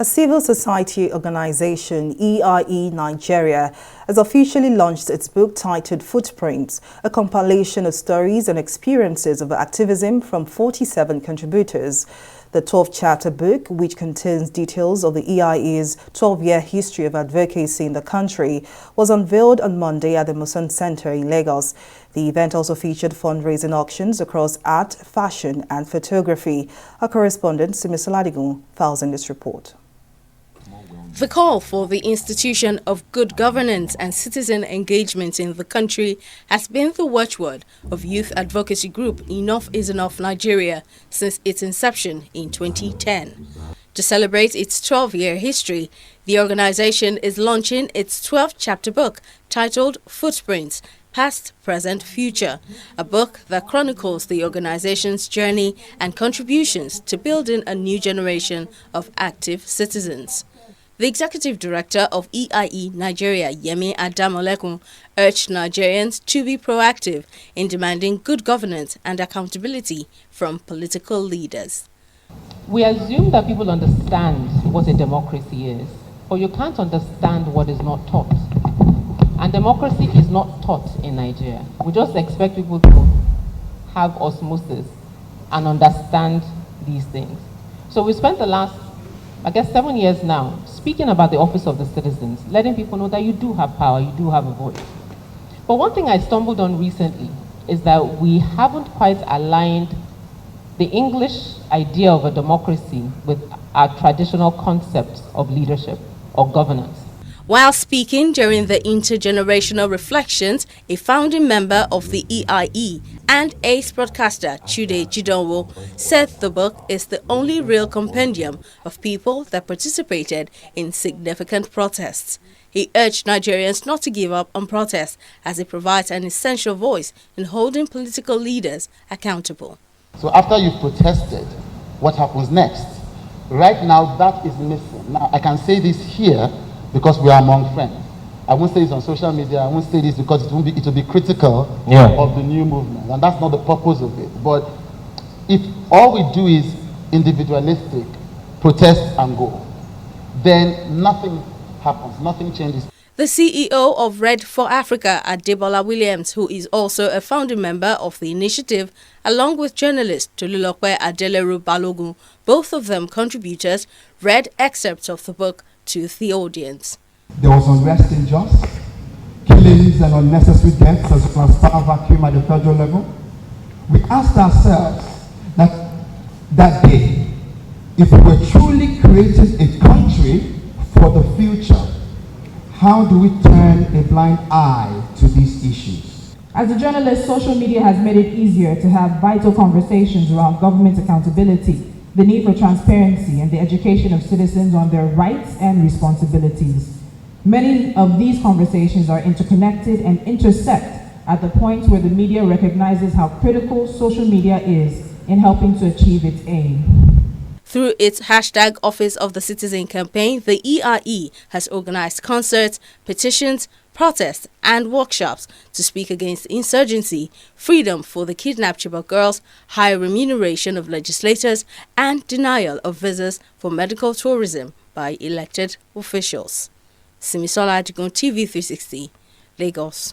A civil society organization, EiE Nigeria, has officially launched its book titled Footprints, a compilation of stories and experiences of activism from 47 contributors. The 12-chapter book, which contains details of the EiE's 12-year history of advocacy in the country, was unveiled on Monday at the Muson Center in Lagos. The event also featured fundraising auctions across art, fashion and photography. Our correspondent, Simisola Adigun, files in this report. The call for the institution of good governance and citizen engagement in the country has been the watchword of youth advocacy group Enough is Enough Nigeria since its inception in 2010. To celebrate its 12-year history, the organization is launching its 12th-chapter book titled Footprints, Past, Present, Future, a book that chronicles the organization's journey and contributions to building a new generation of active citizens. The executive director of EiE Nigeria, Yemi Adamolekun, urged Nigerians to be proactive in demanding good governance and accountability from political leaders. We assume that people understand what a democracy is, but you can't understand what is not taught. And democracy is not taught in Nigeria. We just expect people to have osmosis and understand these things. So we spent the last, 7 years now, speaking about the office of the citizens, letting people know that you do have power, you do have a voice. But one thing I stumbled on recently is that we haven't quite aligned the English idea of a democracy with our traditional concepts of leadership or governance. While speaking during the intergenerational reflections, a founding member of the EiE and ace broadcaster Chude Jidonwo said the book is the only real compendium of people that participated in significant protests. He urged Nigerians not to give up on protests as it provides an essential voice in holding political leaders accountable. So after you've protested, what happens next? Right now, that is missing. Now, I can say this here because we are among friends. I won't say this on social media. I won't say this because it will be critical of the new movement. And that's not the purpose of it. But if all we do is individualistic, protest and go, then nothing happens, nothing changes. The CEO of Red for Africa, Adebola Williams, who is also a founding member of the initiative, along with journalist Tolulope Adeleru Balogun, both of them contributors, read excerpts of the book to the audience. There was unrest in Jos, killings and unnecessary deaths as a power vacuum at the federal level. We asked ourselves that day, if we were truly creating a country for the future, how do we turn a blind eye to these issues? As a journalist, social media has made it easier to have vital conversations around government accountability, the need for transparency, and the education of citizens on their rights and responsibilities. Many of these conversations are interconnected and intersect at the point where the media recognizes how critical social media is in helping to achieve its aim. Through its hashtag Office of the Citizen campaign, the EiE has organized concerts, petitions, protests and workshops to speak against insurgency, freedom for the kidnapped Chibok girls, high remuneration of legislators, and denial of visas for medical tourism by elected officials. Simisola Adigun, TV 360, Lagos.